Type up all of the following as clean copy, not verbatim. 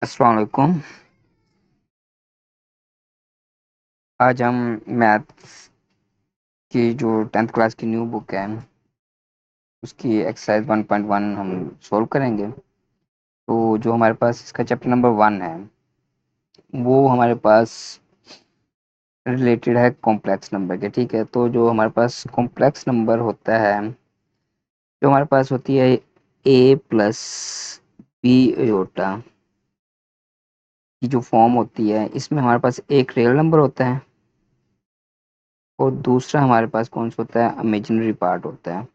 अस्सलाम वालेकुम। आज हम मैथ्स की जो 10th क्लास की न्यू बुक है उसकी एक्सरसाइज 1.1 हम सॉल्व करेंगे। तो जो हमारे पास इसका चैप्टर नंबर 1 है वो हमारे पास रिलेटेड है कॉम्प्लेक्स नंबर के। ठीक है, तो जो हमारे पास कॉम्प्लेक्स नंबर होता है, जो हमारे पास होती है ए प्लस बी योटा की जो फॉर्म होती है, इसमें हमारे पास एक रियल नंबर होता है और दूसरा हमारे पास कौन सा होता है, इमेजिनरी पार्ट होता है।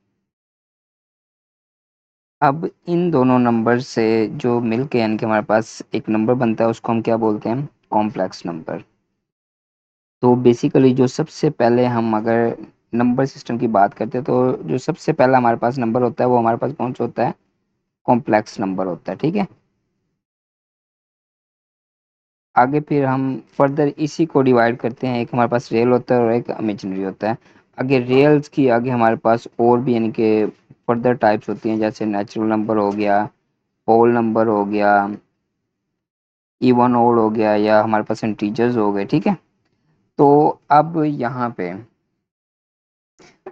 अब इन दोनों नंबर से जो मिलके यानी कि हमारे पास एक नंबर बनता है उसको हम क्या बोलते हैं, कॉम्प्लेक्स नंबर। तो बेसिकली जो सबसे पहले हम अगर नंबर सिस्टम की बात करते हैं तो जो सबसे पहला हमारे पास नंबर होता है वो हमारे पास कौन सा होता है, कॉम्प्लेक्स नंबर होता है। ठीक है, आगे फिर हम फर्दर इसी को डिवाइड करते हैं, एक हमारे पास रियल होता है और एक इमेजिनरी होता है। आगे रियल्स की आगे हमारे पास और भी यानी कि फर्दर टाइप्स होती हैं, जैसे नेचुरल नंबर हो गया, होल नंबर हो गया, इवन ओड हो गया, या हमारे पास इंटीजर्स हो गए। ठीक है, तो अब यहाँ पे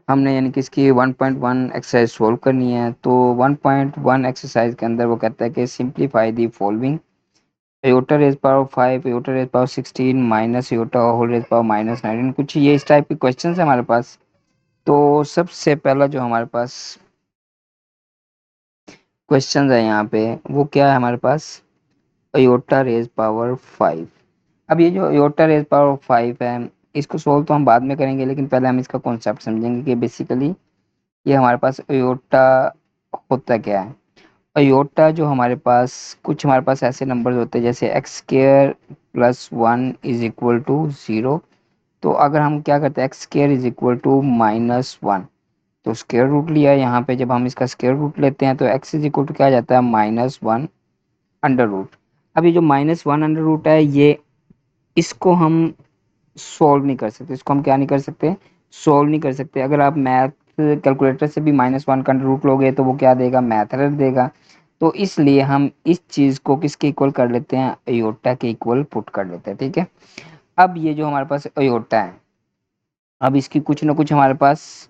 हमने यानी कि इसकी 1.1 एक्सरसाइज सोल्व करनी है। तो 1.1 एक्सरसाइज के अंदर वो कहता है कि simplify the following, iota raise power 5, iota raise power 16 minus iota whole raise power minus 19, कुछ ये इस टाइप के क्वेश्चन है हमारे पास। तो सबसे पहला जो हमारे पास क्वेश्चन है यहाँ पे वो क्या है हमारे पास, आयोटा रेज पावर 5। अब ये जो आयोटा रेज पावर 5 है इसको सोल्व तो हम बाद में करेंगे, लेकिन पहले हम इसका कॉन्सेप्ट समझेंगे कि बेसिकली ये हमारे पास आयोटा होता क्या है। आयोटा जो हमारे पास कुछ हमारे पास ऐसे नंबर्स होते हैं जैसे x square plus 1 is equal to 0। तो अगर हम क्या करते हैं, x square is equal to minus 1, तो स्केयर रूट लिया है यहाँ पे। जब हम इसका स्केयर रूट लेते हैं तो एक्स इज इक्वल टू क्या आ जाता है, माइनस 1 अंडर रूट। अब ये जो माइनस 1 अंडर रूट है ये इसको हम सॉल्व नहीं कर सकते, इसको हम क्या नहीं कर सकते, सॉल्व नहीं कर सकते। अगर आप मैथ कैलकुलेटर से भी -1 का रूट लोगे तो वो क्या देगा, मैथ एरर देगा। तो इसलिए हम इस चीज़ को किसके इक्वल कर लेते हैं, अयोटा के इक्वल पुट कर लेते हैं। ठीक है, अब ये जो हमारे पास अयोटा है, अब इसकी कुछ ना कुछ हमारे पास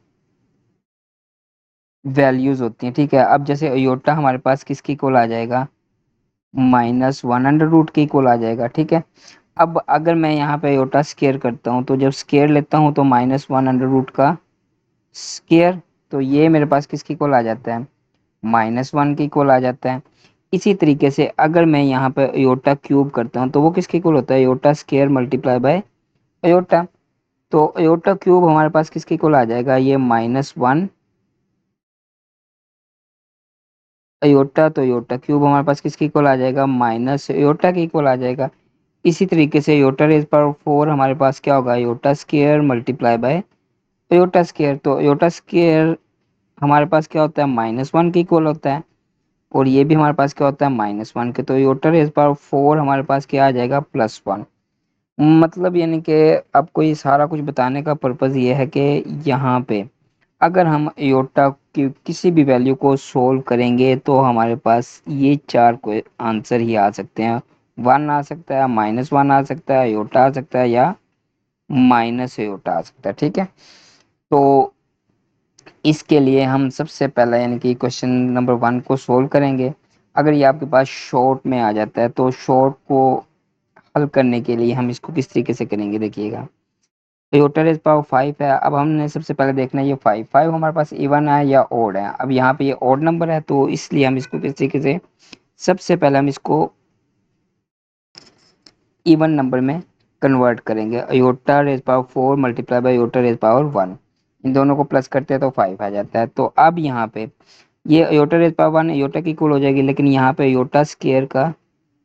वैल्यूज होती हैं। ठीक है, अब जैसे अयोटा हमारे पास किसके इक्वल आ जाएगा, -1 अंडर रूट के इक्वल आ जाएगा। ठीक है, अब अगर मैं यहाँ पे अयोटा स्केयर करता हूँ तो जब स्केयर लेता हूँ तो -1 अंडर रूट का स्केयर, तो ये मेरे पास किसकी इक्वल आ जाता है, -1 की इक्वल आ जाता है। इसी तरीके से अगर मैं यहाँ पे अयोटा क्यूब करता हूँ तो वो किसके इक्वल होता है, iota square multiply by iota. तो अयोटा क्यूब हमारे पास किसके इक्वल आ जाएगा, ये -1 अयोटा, तो अयोटा क्यूब हमारे पास किसके इक्वल आ जाएगा, माइनस अयोटा के इक्वल आ जाएगा। इसी तरीके से अयोटा रेज पावर 4 हमारे पास क्या होगा, iota square multiply by iota square. तो अयोटा स्केयर हमारे पास क्या होता है, -1 के इक्वल होता है, और ये भी हमारे पास क्या होता है, -1 के। तो अयोटा रेज पावर 4 हमारे पास क्या आ जाएगा, +1। मतलब यानी कि आपको ये सारा कुछ बताने का पर्पज़ ये है कि यहाँ पे अगर हम अयोटा की किसी भी वैल्यू को सोल्व करेंगे तो हमारे पास ये चार को आंसर ही आ सकते हैं। 1 आ सकता है, -1 आ सकता है, अयोटा आ सकता है, या माइनस अयोटा आ सकता है। ठीक है, तो इसके लिए हम सबसे पहला यानी कि क्वेश्चन नंबर 1 को सोल्व करेंगे। अगर ये आपके पास शॉर्ट में आ जाता है तो शॉर्ट को हल करने के लिए हम इसको किस तरीके से करेंगे, देखिएगा। टोटल रेज पावर 5 है, अब हमने सबसे पहले देखना है ये 5 हमारे पास इवन है या ओड है। अब यहाँ पे ये ओड नंबर है तो इसलिए हम इसको किस तरीके से, सबसे पहले हम इसको इवन नंबर में कन्वर्ट करेंगे। Iota raise power 4 multiply by iota raise power 1, इन दोनों को प्लस करते हैं तो 5 आ जाता है। तो अब यहाँ पे ये अयोटा रेज पावर 1 अयोटा की इक्वल हो जाएगी, लेकिन यहाँ पे अयोटा स्केयर का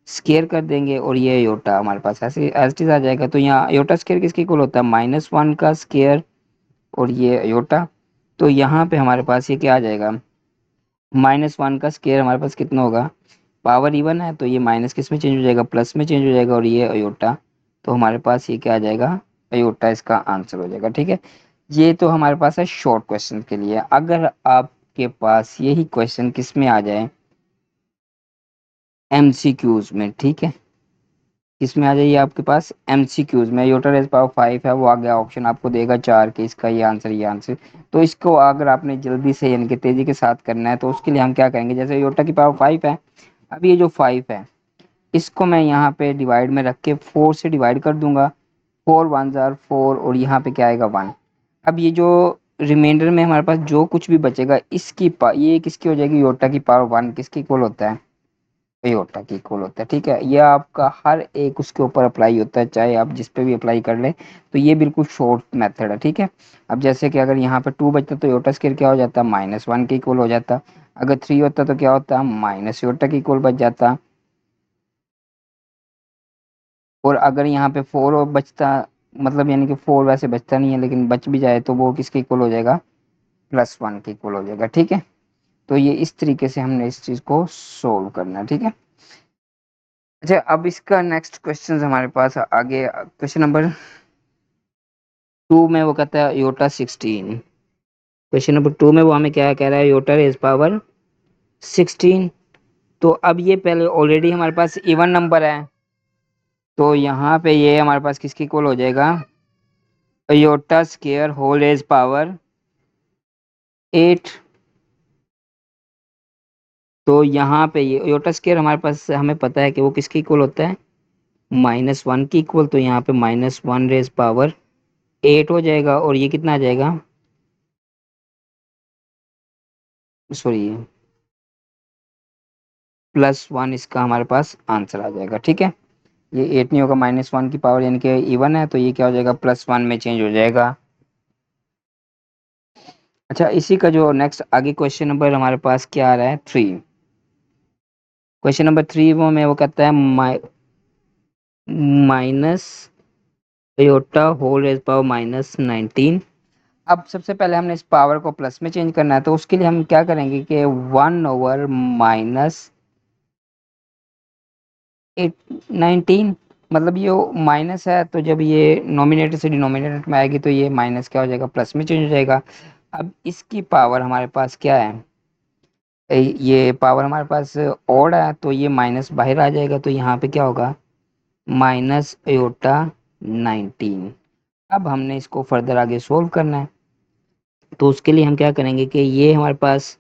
स्केयर कर देंगे और ये अयोटा हमारे पास ऐसे एज इट इज आ जाएगा। तो यहाँ अयोटा स्केयर किसके इक्वल होता है, -1 का स्केयर और ये अयोटा। तो यहाँ पे हमारे पास ये क्या आ जाएगा, -1 का स्केयर हमारे पास कितना होगा, पावर इवन है तो ये माइनस किस में चेंज हो जाएगा, प्लस में चेंज हो जाएगा, और ये अयोटा। तो हमारे पास ये क्या आ जाएगा, अयोटा इसका आंसर हो जाएगा। ठीक है, ये तो हमारे पास है शॉर्ट क्वेश्चन के लिए। अगर आपके पास यही क्वेश्चन किस में आ जाए, एमसीक्यूज में, ठीक है। इसमें आ जाइए आपके पास एमसीक्यूज में, योटा रेज पावर 5 है, वो आ गया ऑप्शन आपको देगा 4 के, इसका ये आंसर। तो इसको अगर आपने जल्दी से यानी कि तेजी के साथ करना है तो उसके लिए हम क्या करेंगे, जैसे योटा की पावर 5 है, अब ये जो 5 है इसको मैं यहाँ पे डिवाइड में रख के 4 से डिवाइड कर दूंगा। 4 वन जार 4 और यहाँ पे क्या आएगा 1। अब ये जो रिमाइंडर में हमारे पास जो कुछ भी बचेगा ये किसकी हो जाएगी, योटा की पावर 1 किसकी इक्वल होता है, योटा की इक्वल होता है, ठीक है। ये आपका हर एक उसके ऊपर अप्लाई होता है, चाहे आप जिस पे भी अप्लाई कर लें। तो ये बिल्कुल शॉर्ट मेथड है, ठीक है। अब जैसे कि अगर यहाँ पे 2 बचता तो योटा स्केयर क्या हो जाता, -1 के इक्वल हो जाता। अगर 3 होता तो क्या होता, माइनस योटा के इक्वल बच जाता। और अगर यहाँ पे 4 और बचता, मतलब यानी कि 4 वैसे बचता नहीं है लेकिन बच भी जाए तो वो किसके इक्वल हो जाएगा, +1 के इक्वल हो जाएगा, ठीक है। तो ये इस तरीके से हमने इस चीज को सोल्व करना है, ठीक है। अच्छा, अब इसका नेक्स्ट क्वेश्चन हमारे पास आगे, क्वेश्चन नंबर 2 में वो कहता है योटा 16। क्वेश्चन नंबर 2 में वो हमें क्या कह रहा है, योटा रेज पावर 16। तो अब ये पहले ऑलरेडी हमारे पास इवन नंबर है, तो यहाँ पे ये हमारे पास किसकी इक्वल हो जाएगा, iota square whole raise power 8। तो यहाँ पे ये योटा स्केयर हमारे पास हमें पता है कि वो किसकी इक्वल होता है, -1 की इक्वल। तो यहाँ पे -1 रेज पावर 8 हो जाएगा, और ये कितना आ जाएगा, सॉरी +1 इसका हमारे पास आंसर आ जाएगा, ठीक है। ये 8 नहीं होगा, -1 की पावर यानी कि इवन है, तो ये क्या हो जाएगा, +1 में चेंज हो जाएगा। अच्छा, इसी का जो नेक्स्ट आगे क्वेश्चन नंबर हमारे पास क्या आ रहा है, 3। क्वेश्चन नंबर 3 वो में वो कहता है minus iota whole raise power -19। अब सबसे पहले हमने इस पावर को प्लस में चेंज करना है, तो उसके लिए हम क्या करेंगे कि 1/- 19, मतलब ये माइनस है, तो जब ये नोमिनेटर से डिनोमिनेटर में आएगी तो ये माइनस क्या हो जाएगा, प्लस में चेंज हो जाएगा। अब इसकी पावर हमारे पास क्या है, ये पावर हमारे पास ओड है, तो ये माइनस बाहर आ जाएगा, तो यहाँ पे क्या होगा, -19। अब हमने इसको फर्दर आगे सोल्व करना है, तो उसके लिए हम क्या करेंगे कि ये हमारे पास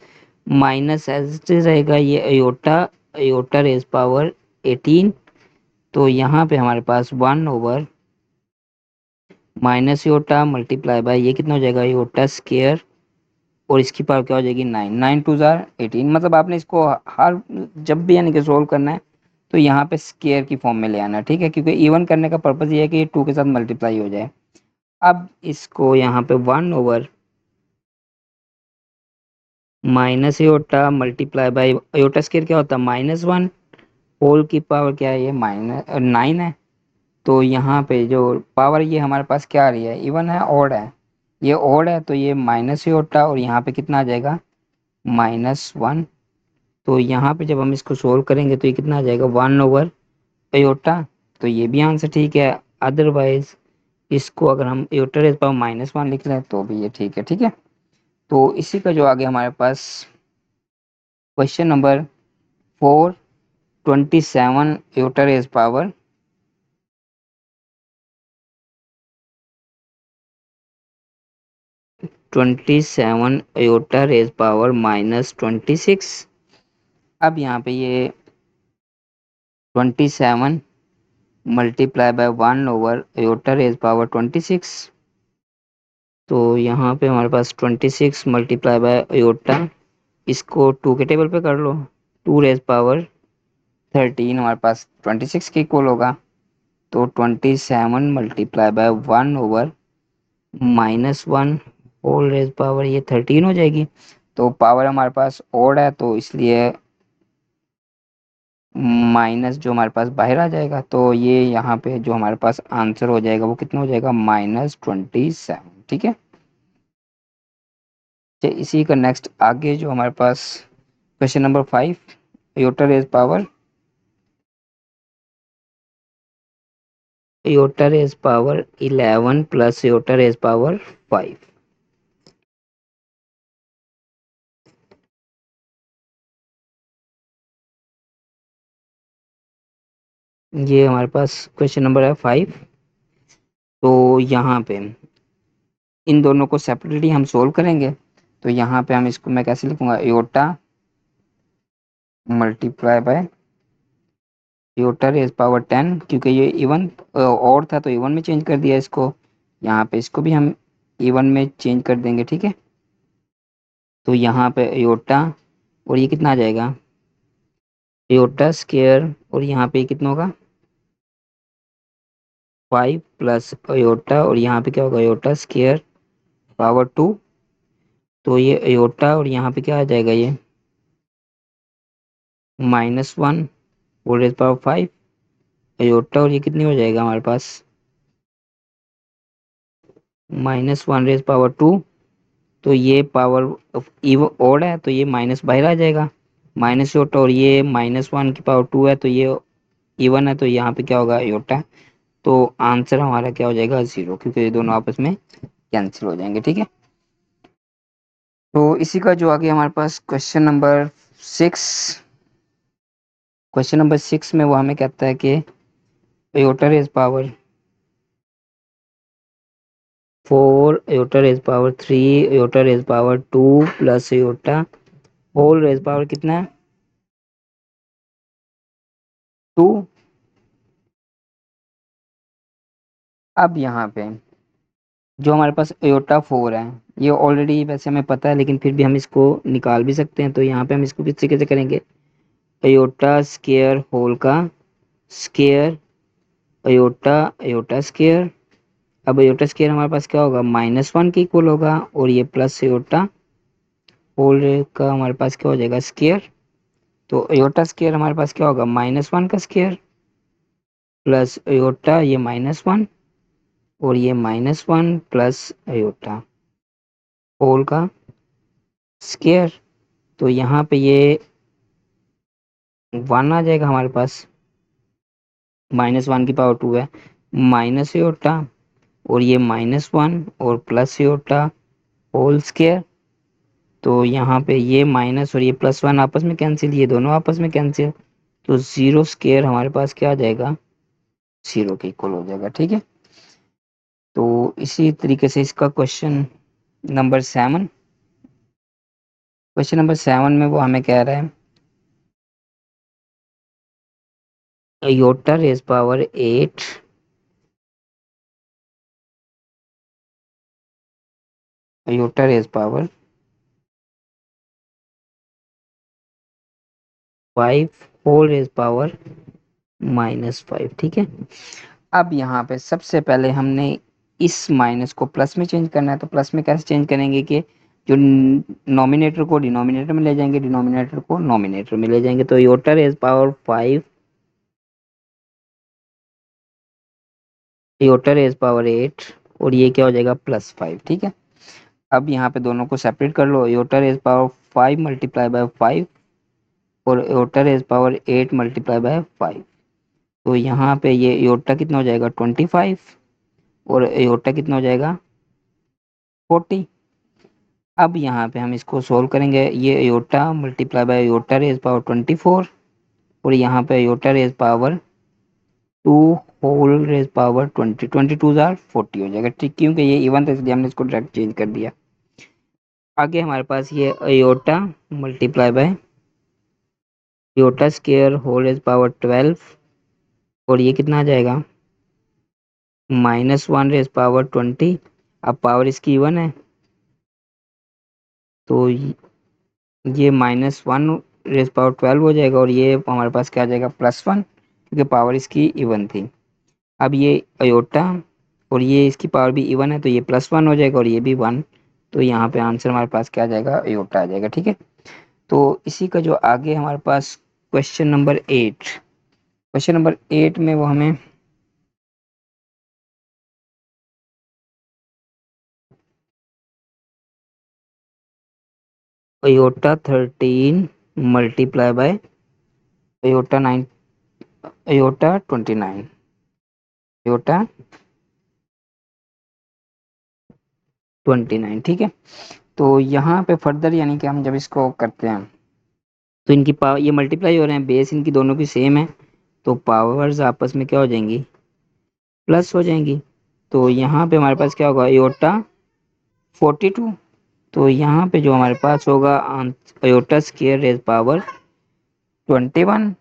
माइनस एज इट इज रहेगा, ये अयोटा अयोटा रेज पावर 18। तो यहाँ पे हमारे पास 1/- योटा मल्टीप्लाई बाय ये कितना हो जाएगा, योटा स्केयर, और इसकी पावर क्या हो जाएगी, 9। 9 टू जार 18। मतलब आपने इसको हर जब भी यानी कि सोल्व करना है तो यहाँ पे स्केयर की फॉर्म में ले आना है, ठीक है, क्योंकि इवन करने का पर्पज ये है कि 2 के साथ मल्टीप्लाई हो जाए। अब इसको यहाँ पे 1/- iota multiply by iota square क्या होता है, -1, होल की पावर क्या है, ये -9 है। तो यहाँ पे जो पावर ये हमारे पास क्या आ रही है, इवन है ऑड है, ये ऑड है, तो ये माइनस ही होता, और यहाँ पे कितना आ जाएगा, -1। तो यहाँ पे जब हम इसको सोल्व करेंगे तो ये कितना आ जाएगा, 1/अयोटा। तो ये भी आंसर ठीक है। अदरवाइज इसको अगर हम अयोटा रेज पावर -1 लिख लें तो भी ये ठीक है, ठीक है। तो इसी का जो आगे हमारे पास question number 4, 27 iota raise power 27 iota raise power -26। अब यहाँ पे ये 27 मल्टीप्लाई बाय 1/अयोटा रेज पावर 26। तो यहाँ पे हमारे पास 26 मल्टीप्लाई बाय अयोटा, इसको 2 के टेबल पे कर लो, 2 रेज पावर 13 हमारे पास 26 के इक्वल होगा। तो 27 multiply by 1/-1 whole raise power ये 13 हो जाएगी। तो पावर हमारे पास ओड है, तो इसलिए माइनस जो हमारे पास बाहर आ जाएगा, तो ये यहाँ पे जो हमारे पास आंसर हो जाएगा वो कितना हो जाएगा, -27, ठीक है। चलिए, इसी का नेक्स्ट आगे जो हमारे पास question number 5, iota raise power 11 plus iota raise power 5। ये हमारे पास क्वेश्चन नंबर है 5। तो यहाँ पे इन दोनों को सेपरेटली हम सोल्व करेंगे। तो यहाँ पे हम इसको मैं कैसे लिखूंगा, iota multiply by iota raise power 10, क्योंकि ये इवन और था तो इवन में चेंज कर दिया इसको। यहाँ पे इसको भी हम इवन में चेंज कर देंगे, ठीक है। तो यहाँ पे योटा और ये कितना आ जाएगा, योटा स्केयर, और यहाँ पे कितना होगा 5 प्लस योटा, और यहाँ पे क्या होगा योटा स्केयर पावर 2। तो ये योटा और यहाँ पे क्या आ जाएगा, ये -1 होल रेज पावर 5 योटा, और ये कितनी हो जाएगा हमारे पास -1 रेज पावर 2। तो ये पावर इव ओड है तो ये माइनस बाहर आ जाएगा, माइनस योटा, और ये -1 की पावर 2 है तो ये इवन है, तो यहाँ पे क्या होगा योटा। तो आंसर हमारा क्या हो जाएगा 0, क्योंकि ये दोनों आपस में कैंसिल हो जाएंगे, ठीक है। तो इसी का जो आगे हमारे पास क्वेश्चन नंबर 6 में वो हमें कहता है कि iota raise power 4 iota raise power 3 iota raise power 2 plus iota whole raise power कितना है 2। अब यहाँ पे जो हमारे पास एयोटा 4 है, ये ऑलरेडी वैसे हमें पता है, लेकिन फिर भी हम इसको निकाल भी सकते हैं। तो यहाँ पे हम इसको किस तरीके से करेंगे, एयोटा स्केयर होल का स्केयर एयोटा एयोटा स्केयर। अब एयोटा स्केयर हमारे पास क्या होगा -1 के इक्वल होगा, और ये प्लस एयोटा होल का हमारे पास क्या हो जाएगा स्केयर। तो एयोटा स्केयर हमारे पास क्या होगा -1 का स्केयर प्लस एयोटा ये -1, और ये -1 प्लस एयोटा होल का स्केयर। तो यहाँ पे ये 1 आ जाएगा हमारे पास, -1 की पावर 2 है, माइनस योटा, और ये -1 और प्लस योटा होल स्केयर। तो यहाँ पे ये माइनस और ये +1 आपस में कैंसिल, ये दोनों आपस में कैंसिल। तो 0 स्केयर हमारे पास क्या आ जाएगा 0 के इक्वल हो जाएगा, ठीक है। तो इसी तरीके से इसका क्वेश्चन नंबर 7 में वो हमें कह रहा है iota raise power 8 iota raise power 5 whole raise power -5, ठीक है। अब यहाँ पे सबसे पहले हमने इस माइनस को प्लस में चेंज करना है। तो प्लस में कैसे चेंज करेंगे कि जो नॉमिनेटर को डिनोमिनेटर में ले जाएंगे, डिनोमिनेटर को नॉमिनेटर में ले जाएंगे। तो iota raise power 5 iota raise power 8, और ये क्या हो जाएगा +5, ठीक है। अब यहाँ पे दोनों को सेपरेट कर लो, iota raise power 5 multiply by 5 और iota raise power 8 multiply by 5। तो यहाँ पे ये योटा कितना हो जाएगा 25, और योटा कितना हो जाएगा 40। अब यहाँ पे हम इसको सोल्व करेंगे, ये iota multiply by iota raise power 24, और यहाँ पे iota raise power 2 whole raise power 20, 22 जार 40 हो जाएगा, ठीक, क्योंकि ये इवन था इसलिए हमने इसको डायरेक्ट चेंज कर दिया। आगे हमारे पास ये iota multiply by iota square whole raise power 12, और ये कितना आ जाएगा -1 रेज पावर 20। अब पावर इसकी इवन है तो ये -1 रेज पावर 12 हो जाएगा, और ये हमारे पास क्या आ जाएगा +1, क्योंकि पावर इसकी इवन थी। अब ये अयोटा और ये इसकी पावर भी इवन है तो ये +1 हो जाएगा, और ये भी 1। तो यहाँ पे आंसर हमारे पास क्या आ जाएगा अयोटा आ जाएगा, ठीक है। तो इसी का जो आगे हमारे पास क्वेश्चन नंबर 8 में वो हमें iota 13 multiply by iota 9 iota 29 iota 29, ठीक है। तो यहाँ पे फर्दर यानी कि हम जब इसको करते हैं तो इनकी पावर ये मल्टीप्लाई हो रहे हैं, बेस इनकी दोनों की सेम है। तो पावर्स आपस में क्या हो जाएंगी, प्लस हो जाएंगी। तो यहाँ पे हमारे पास क्या होगा, आयोटा 42। तो यहाँ पे जो हमारे पास होगा आयोटा स्क्वायर रेज पावर 21।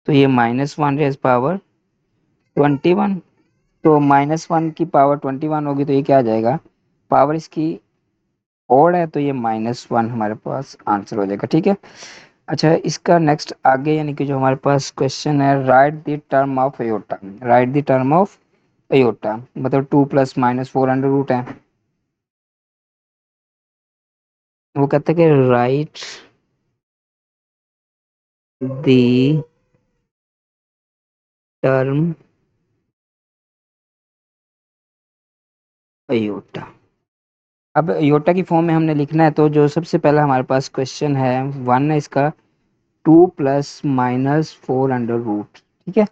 तो ये -1 रेज पावर 21। तो -1 की पावर 21 होगी, तो ये क्या आ जाएगा, पावर इसकी ओड है, तो ये -1 हमारे पास आंसर हो जाएगा। ठीक है। अच्छा, इसका नेक्स्ट आगे यानी कि जो हमारे पास क्वेश्चन है, write the term of iota. Write the term of iota मतलब 2 + -4 अंडर रूट है। वो कहते हैं कि राइट द टर्म अयोटा। अब अयोटा की फॉर्म में हमने लिखना है, तो जो सबसे पहला हमारे पास क्वेश्चन है 1 है इसका, 2 + -4 अंडर रूट। ठीक है।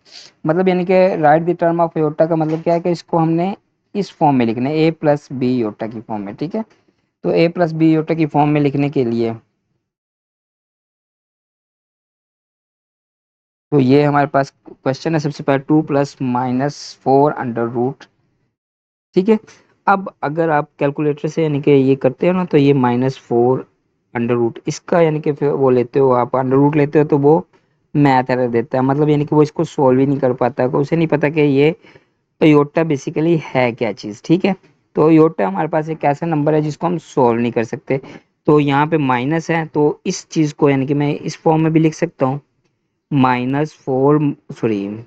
मतलब यानी कि write the term of iota का मतलब क्या है कि इसको हमने इस फॉर्म में लिखना है, a + b योटा की फॉर्म में। ठीक है। तो a + b योटा की फॉर्म में लिखने के लिए, तो ये हमारे पास क्वेश्चन है सबसे पहले 2 + -4 अंडर रूट। ठीक है। अब अगर आप कैलकुलेटर से यानी कि ये करते हो ना, तो ये -4 अंडर रूट इसका यानी कि फिर वो लेते हो, आप अंडर रूट लेते हो, तो वो मैथ एरर देता है। मतलब यानी कि वो इसको सॉल्व ही नहीं कर पाता, उसे नहीं पता कि ये योटा बेसिकली है क्या चीज़। ठीक है। तो योटा हमारे पास एक ऐसा नंबर है जिसको हम सॉल्व नहीं कर सकते। तो यहाँ पे माइनस है, तो इस चीज़ को यानी कि मैं इस फॉर्म में भी लिख सकता हूँ, -4, सॉरी,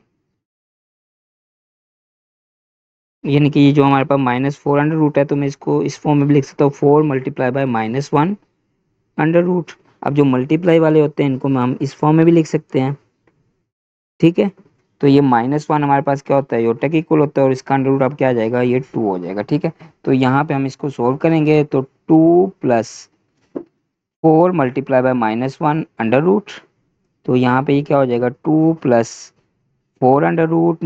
यानी कि ये जो हमारे पास -4 अंडर रूट है, तो मैं इसको इस फॉर्म में भी लिख सकता हूँ, 4 × -1 अंडर रूट। अब जो मल्टीप्लाई वाले होते हैं इनको हम इस फॉर्म में भी लिख सकते हैं। ठीक है। तो ये -1 हमारे पास क्या होता है, योटा के इक्वल होता है, और इसका अंडर रूट अब क्या आ जाएगा, ये 2 हो जाएगा। ठीक है। तो यहाँ पे हम इसको सोल्व करेंगे, तो 2 + 4 × -1 अंडर रूट। तो यहाँ पे ये क्या हो जाएगा, 2 + 4 under root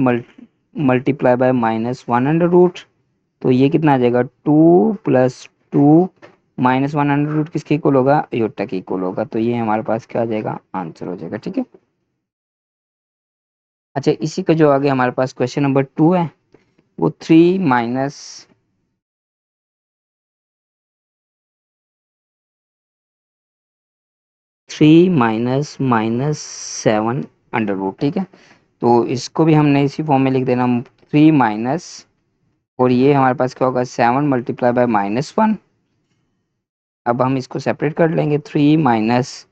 multiply by -1 under root. तो ये कितना आ जाएगा, 2 + 2 -1 अंडर रूट किसके इक्वल होगा, योटा के इक्वल होगा। तो ये हमारे पास क्या आ जाएगा, आंसर हो जाएगा। ठीक है। अच्छा, इसी का जो आगे हमारे पास क्वेश्चन नंबर 2 है, वो 3 माइनस 7 अंडर रूट। ठीक है। तो इसको भी हमने इसी फॉर्म में लिख देना, 3 माइनस, और ये हमारे पास क्या होगा, 7 × -1। अब हम इसको सेपरेट कर लेंगे, 3 माइनस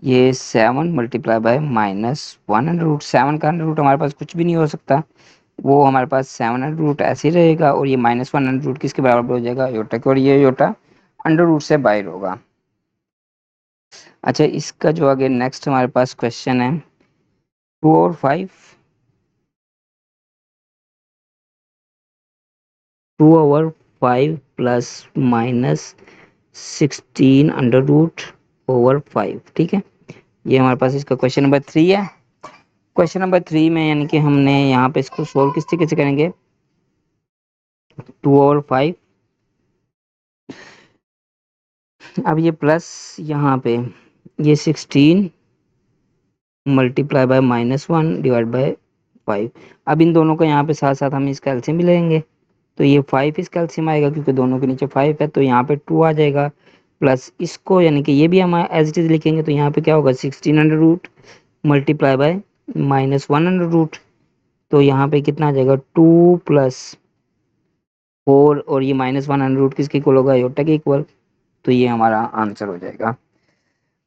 ये 7 × -1 अंडर रूट। 7 का अंडर रूट हमारे पास कुछ भी नहीं हो सकता, वो हमारे पास 7 अंडर रूट ऐसे ही रहेगा, और ये -1 अंडर रूट किसके बराबर हो जाएगा, योटा के, और ये योटा अंडर रूट से बाहर होगा। अच्छा, इसका जो आगे नेक्स्ट हमारे पास क्वेश्चन है 2 और 5, 2/5 + -16 अंडर रूट ओवर 5। ठीक है। ये हमारे पास इसका क्वेश्चन नंबर 3 है। क्वेश्चन नंबर 3 में यानी कि हमने यहाँ पे इसको सोल्व किस तरीके से करेंगे, 2/5, अब ये प्लस यहाँ पे ये 16 × -1 / 5। अब इन दोनों को यहाँ पे साथ साथ हम इसका एलसीएम भी लेंगे, तो ये 5 इसका एलसीएम आएगा, क्योंकि दोनों के नीचे 5 है, तो यहाँ पे 2 आ जाएगा। प्लस इसको यानी कि ये भी हम एज इट इज लिखेंगे, तो यहाँ पे क्या होगा, 16 अंडर रूट -1 अंडर रूट। तो यहाँ पे कितना आ जाएगा, 2 + 4, और ये -1 अंडर रूट किसके इक्वल होगा, योटा के इक्वल। तो ये हमारा आंसर हो जाएगा।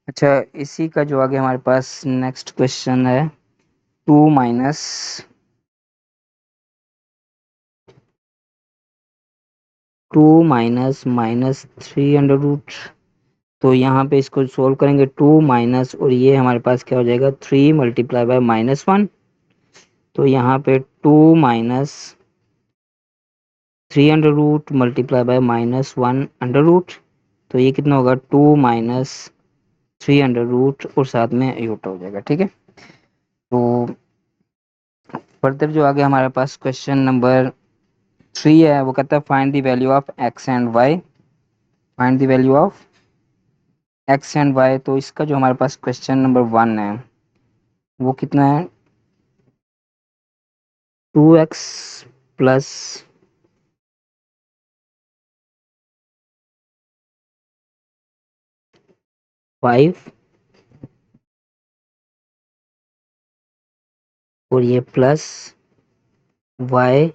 अच्छा, इसी का जो आगे हमारे पास नेक्स्ट क्वेश्चन है, 2 माइनस 3 अंडर रूट। तो यहाँ पे इसको सोल्व करेंगे, 2 माइनस, और ये हमारे पास क्या हो जाएगा, 3 × -1। तो यहाँ पे 2 minus 3 under root -1 under root. तो ये कितना होगा, 2 माइनस 3 अंडर रूट, और साथ में योटा हो जाएगा। ठीक है। तो फर्दर जो आगे हमारे पास क्वेश्चन नंबर 3 है, वो कहता है find the value of x and y। Find the value of x and y, तो इसका जो हमारे पास क्वेश्चन नंबर 1 है वो कितना है, 2x प्लस 5 और ये plus y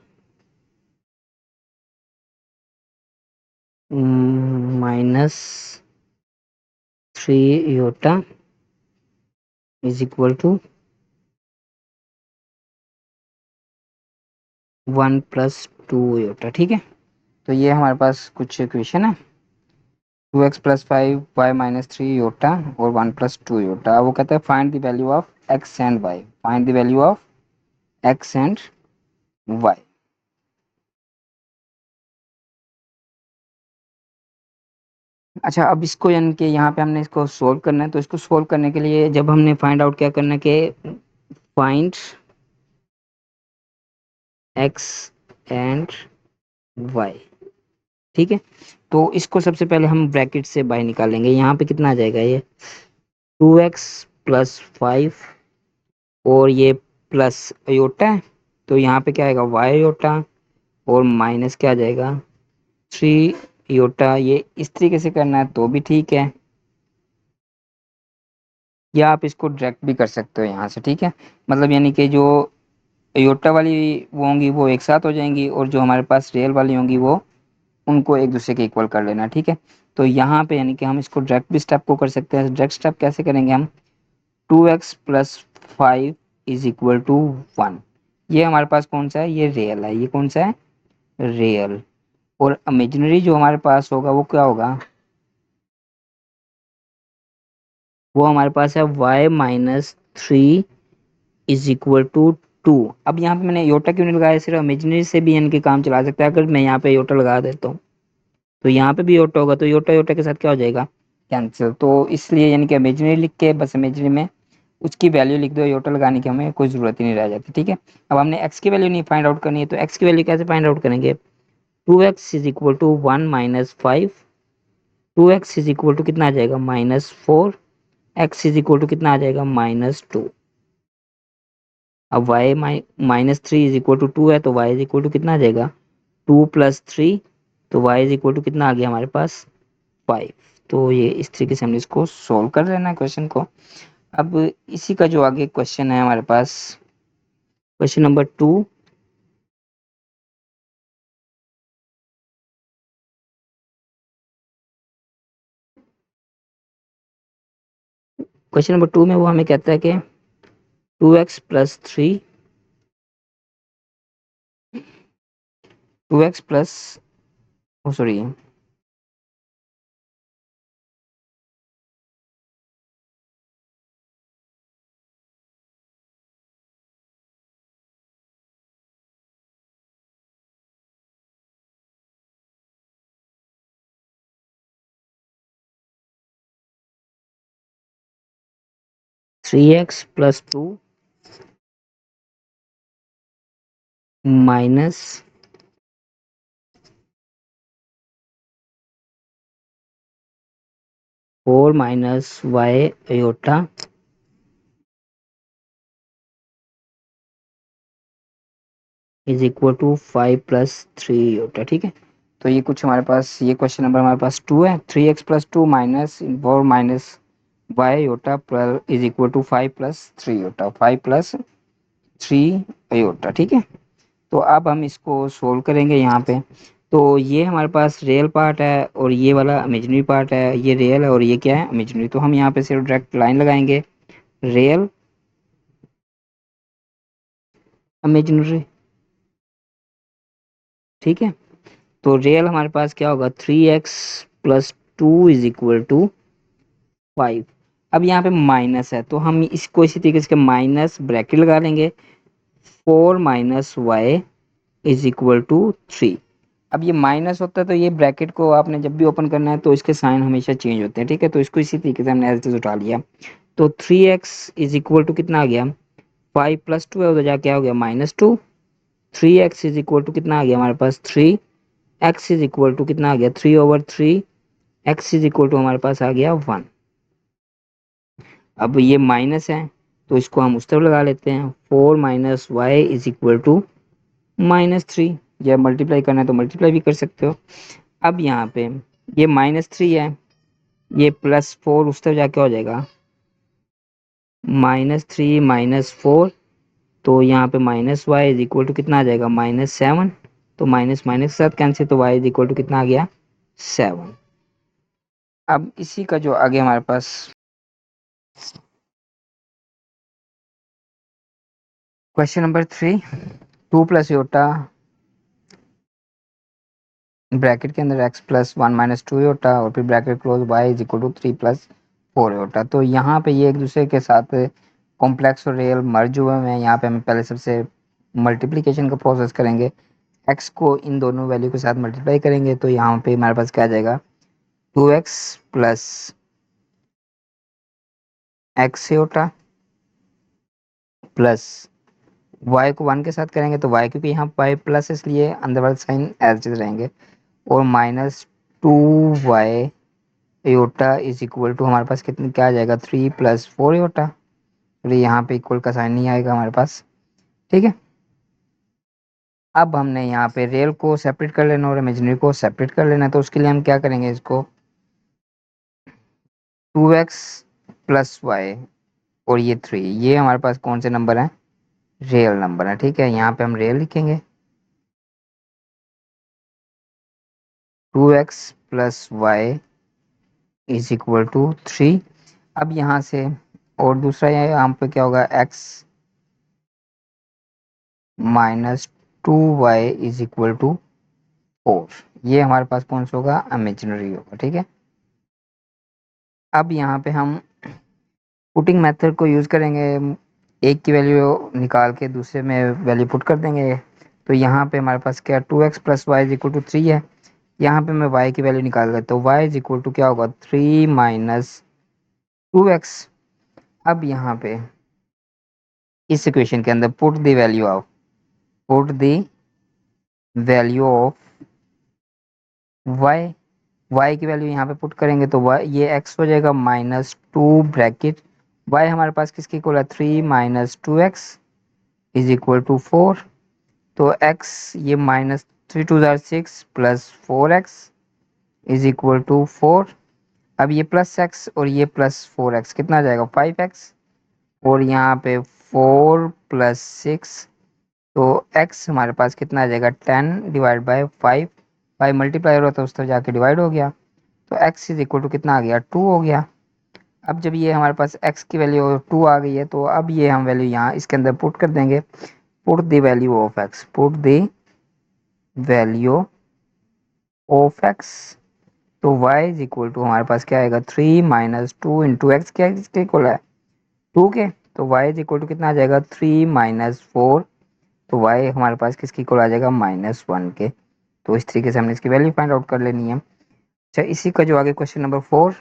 minus 3 iota is equal to 1 plus 2 iota. ठीक है, तो ये हमारे पास कुछ इक्वेशन है, 2x plus 5 y minus 3 Yotta और 1 प्लस 2 योटा। वो कहता है find the value of x and y, find the value of x and y। अच्छा, अब इसको यानी कि यहाँ पे हमने इसको सोल्व करना है, तो इसको सोल्व करने के लिए जब हमने फाइंड आउट क्या करना है कि फाइंड x एंड y। ठीक है, तो इसको सबसे पहले हम ब्रैकेट से बाहर निकालेंगे। यहाँ पे कितना आ जाएगा, ये 2x प्लस 5 और ये प्लस अयोटा है, तो यहाँ पे क्या आएगा y अयोटा और माइनस क्या आ जाएगा 3 योटा। ये इस तरीके से करना है तो भी ठीक है, या आप इसको डायरेक्ट भी कर सकते हो यहाँ से। ठीक है, मतलब यानी कि जो योटा वाली वो होंगी वो एक साथ हो जाएंगी, और जो हमारे पास रियल वाली होंगी वो उनको एक दूसरे के इक्वल कर लेना। ठीक है, तो यहाँ पे यानी कि हम इसको डायरेक्ट भी स्टेप को कर सकते हैं। डायरेक्ट स्टेप कैसे करेंगे हम, 2x plus 5 is equal to 1। ये हमारे पास कौन सा है, ये रियल है। ये कौन सा है, रियल। और इमेजिनरी जो हमारे पास होगा वो क्या होगा, वो हमारे पास है y minus 3 is equal to 2। अब यहाँ पे मैंने योटा क्यों नहीं लगाया, सिर्फ इमेजिनरी से भी इनके काम चला सकता है। अगर मैं यहाँ पे योटा लगा देता हूँ तो यहाँ पे भी योटा होगा, तो योटा योटा के साथ क्या हो जाएगा, कैंसिल। तो इसलिए यानी कि इमेजिनरी लिख के बस इमेजिनरी में उसकी वैल्यू लिख दो, योटा लगाने की हमें कोई ज़रूरत ही नहीं रह जाती। ठीक है, अब हमने एक्स की वैल्यू नहीं फाइंड आउट करनी है, तो एक्स की वैल्यू कैसे फाइंड आउट करेंगे, 2x is equal to 1 minus 5। 2x is equal to कितना आ जाएगा, -4। x इज इक्वल टू कितना आ जाएगा, -2। अब y -3 इज इक्वल टू 2 है, तो y इज इक्वल टू कितना आ जाएगा, 2 प्लस 3, तो y इज इक्वल टू कितना आ गया हमारे पास, 5। तो ये इस तरीके से हमने इसको सोल्व कर लेना है क्वेश्चन को। अब इसी का जो आगे क्वेश्चन है हमारे पास, क्वेश्चन नंबर 2। क्वेश्चन नंबर 2 में वो हमें कहता है कि 2x plus 3, 2x plus, oh sorry, 3x plus 2 minus 4 minus y iota is equal to 5 plus 3 iota. ठीक है, तो ये कुछ हमारे पास, ये क्वेश्चन नंबर हमारे पास 2 है। 3x+2 minus 4 minus y iota is equal to 5 plus 3 iota, 5 plus 3 iota. ठीक है, तो अब हम इसको सोल्व करेंगे यहाँ पे। तो ये हमारे पास रियल पार्ट है और ये वाला इमेजिनरी पार्ट है, ये रियल है और ये क्या है, इमेजिनरी। तो हम यहाँ पे सिर्फ डायरेक्ट लाइन लगाएंगे, रियल इमेजिनरी। ठीक है, तो रियल हमारे पास क्या होगा, 3x+2 इज इक्वल टू 5। अब यहाँ पे माइनस है तो हम इसको इसी तरीके से माइनस ब्रैकेट लगा लेंगे, 4 minus y is equal to 3। अब ये माइनस होता है तो ये ब्रैकेट को आपने जब भी ओपन करना है तो इसके साइन हमेशा चेंज होते हैं। ठीक है, तो इसको इसी तरीके से हमने एज इट इज उठा लिया। तो 3x इज इक्वल टू कितना आ गया, 5 प्लस 2 है उधर जाके क्या हो गया, -2। 3x इज इक्वल टू कितना आ गया हमारे पास, 3। x इज इक्वल टू कितना आ गया, 3/3। x इज इक्वल टू हमारे पास आ गया 1। अब ये माइनस है तो इसको हम उस तरफ लगा लेते हैं, 4 minus y is equal to -3। या मल्टीप्लाई करना है तो मल्टीप्लाई भी कर सकते हो। अब यहाँ पे ये -3 है, ये +4 उस तरफ जाके हो जाएगा -3 -4, तो यहाँ पे -y इज इक्वल टू कितना आ जाएगा -7। तो माइनस माइनस के साथ कैंसिल, तो y इज इक्वल टू कितना आ गया 7। अब इसी का जो आगे हमारे पास question number 3, 2 plus iota bracket के अंदर x प्लस 1 माइनस 2 योटा और फिर bracket close y is equal to 3 plus 4 iota. तो यहाँ पे ये एक दूसरे के साथ कॉम्प्लेक्स और रियल मर्ज हुए हैं। यहाँ पे हमें पहले सबसे मल्टीप्लिकेशन का प्रोसेस करेंगे, x को इन दोनों वैल्यू के साथ मल्टीप्लाई करेंगे तो यहाँ पे हमारे पास क्या आ जाएगा 2x plus x iota plus y को 1 के साथ करेंगे तो y, क्योंकि यहाँ y प्लस इसलिए अंदर वाले साइन एज इज रहेंगे, और -2y Yotta is equal to हमारे पास कितने क्या आ जाएगा 3 प्लस 4 योटा। तो यहाँ पे इक्वल का साइन नहीं आएगा हमारे पास, ठीक है। अब हमने यहाँ पे रियल को सेपरेट कर लेना और इमेजिनरी को सेपरेट कर लेना, तो उसके लिए हम क्या करेंगे, इसको 2x प्लस वाई और ये 3, ये हमारे पास कौन से नंबर हैं, रियल नंबर है, ठीक है। यहाँ पे हम रियल लिखेंगे 2x plus y is equal to 3। अब यहाँ से और दूसरा यहाँ पे क्या होगा x minus 2y is equal to 4। ये हमारे पास कौन सा होगा, इमेजिनरी होगा, ठीक है। अब यहाँ पे हम पुटिंग मेथड को यूज़ करेंगे, एक की वैल्यू निकाल के दूसरे में वैल्यू पुट कर देंगे। तो यहाँ पे हमारे पास क्या 2x plus y is equal to 3 है। यहाँ पे मैं y की वैल्यू निकाल देता तो y इज इक्वल टू क्या होगा 3 माइनस 2x। अब यहाँ पे इस इक्वेशन के अंदर put the value of y, y की वैल्यू यहाँ पे पुट करेंगे तो y ये x हो जाएगा -2 ब्रैकेट y हमारे पास किसकी इक्वल है 3 minus 2x is equal to 4। तो x ये -3 × 2 = 6 plus 4x is equal to 4। अब ये प्लस x और ये प्लस 4x कितना आ जाएगा 5x, और यहाँ पे 4 प्लस 6, तो x हमारे पास कितना आ जाएगा 10 डिवाइड बाय 5, 5 मल्टीप्लाई हो रहा था उस तरफ जाके डिवाइड हो गया, तो x इज इक्वल टू कितना आ गया 2 हो गया। अब जब ये हमारे पास x की वैल्यू 2 आ गई है तो अब ये हम वैल्यू यहाँ इसके अंदर पुट कर देंगे, put the value of x, put the value of x। तो y इज इक्वल टू हमारे पास क्या आएगा 3 माइनस 2 इंटू एक्स, क्या किसके इक्वल है 2 के, तो y इज इक्वल टू कितना आ जाएगा 3 माइनस 4, तो y हमारे पास किसकी इक्वल आ जाएगा -1 के। तो इस तरीके से हमने इसकी वैल्यू फाइंड आउट कर लेनी है। अच्छा, इसी का जो आगे क्वेश्चन नंबर 4,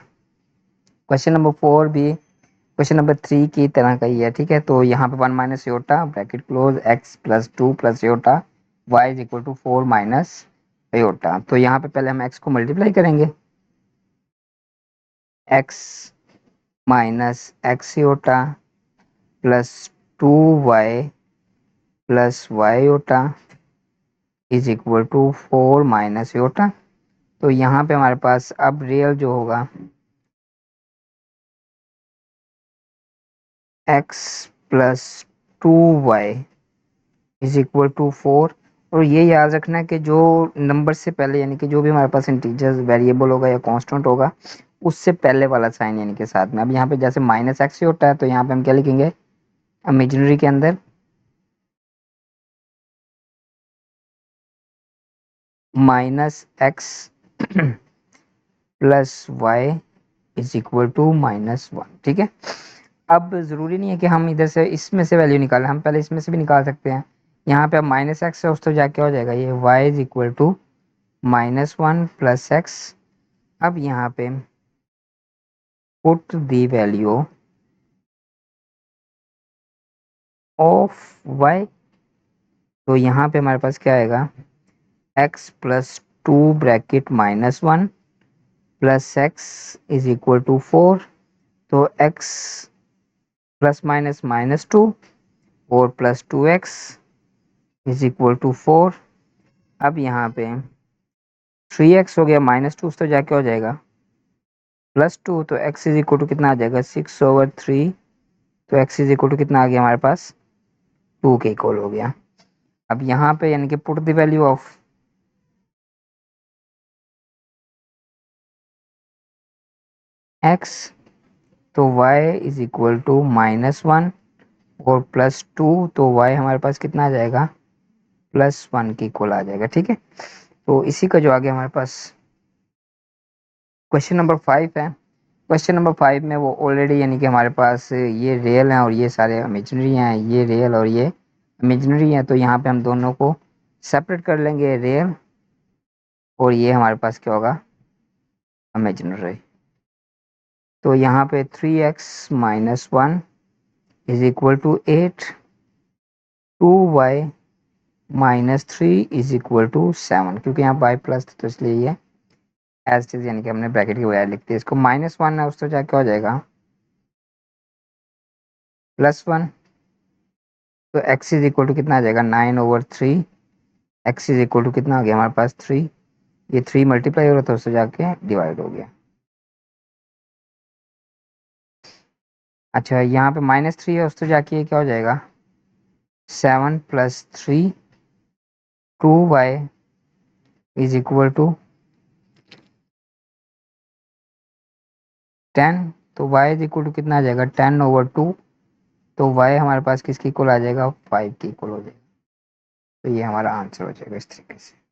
क्वेश्चन नंबर 4 भी क्वेश्चन नंबर 3 की तरह का ही है, ठीक है। तो यहाँ पे 1 minus iota bracket close x plus 2 plus iota y is equal to 4 minus iota. तो यहाँ पे पहले हम x को मल्टीप्लाई करेंगे, x minus x iota plus 2y plus y iota is equal to 4 minus iota. तो यहाँ पे हमारे पास अब रियल जो होगा x plus 2y is equal to 4। और ये याद रखना है कि जो नंबर से पहले यानी कि जो भी हमारे पास इंटीजर्स वेरिएबल होगा या कांस्टेंट होगा उससे पहले वाला साइन यानी कि साथ में। अब यहाँ पे जैसे -x होता है तो यहाँ पे हम क्या लिखेंगे इमेजिनरी के अंदर -x plus y is equal to -1, ठीक है। अब ज़रूरी नहीं है कि हम इधर से इसमें से वैल्यू निकालें, हम पहले इसमें से भी निकाल सकते हैं। यहाँ पे अब -x है उस तो जाके हो जाएगा ये y is equal to -1 plus x। अब यहाँ पे put the value of y, तो यहाँ पे हमारे पास क्या आएगा x plus 2 bracket -1 plus x is equal to 4। तो x प्लस माइनस -2 और plus 2x is equal to 4। अब यहाँ पे 3x हो गया, -2 तो जाके हो जाएगा +2, तो x इज इक्वल टू कितना आ जाएगा 6/3। तो x इज इक्वल टू कितना आ गया हमारे पास 2 के इक्वल हो गया। अब यहाँ पे यानी कि put the value of x, तो y इज इक्वल टू -1 और +2, तो y हमारे पास कितना आ जाएगा +1 के इक्वल आ जाएगा। ठीक है, तो इसी का जो आगे हमारे पास क्वेश्चन नंबर 5 है। क्वेश्चन नंबर 5 में वो ऑलरेडी यानी कि हमारे पास ये रियल हैं और ये सारे इमेजिनरी हैं, ये रियल और ये इमेजिनरी हैं, तो यहाँ पे हम दोनों को सेपरेट कर लेंगे, रियल और ये हमारे पास क्या होगा इमेजिनरी। तो यहाँ पे 3x - 1 is equal to 8, 2y -3 is equal to 7, क्योंकि यहाँ y प्लस तो इसलिए ये एज इट इज यानी कि हमने ब्रैकेट के बजाय लिखते हैं इसको। -1 है उस तो जाके हो जाएगा +1, तो x इज इक्वल टू कितना आ जाएगा 9/3। x इज इक्वल टू कितना आ गया हमारे पास 3, ये 3 मल्टीप्लाई हो रहा था उससे जाके डिवाइड हो गया। अच्छा, यहाँ पे -3 है उस तो जाके ये क्या हो जाएगा 7 + 3, 2y इज इक्वल टू 10, तो y इज इक्वल टू कितना आ जाएगा 10/2, तो y हमारे पास किसकी इक्वल आ जाएगा 5 की इक्वल हो जाएगा। तो ये हमारा आंसर हो जाएगा इस तरीके से।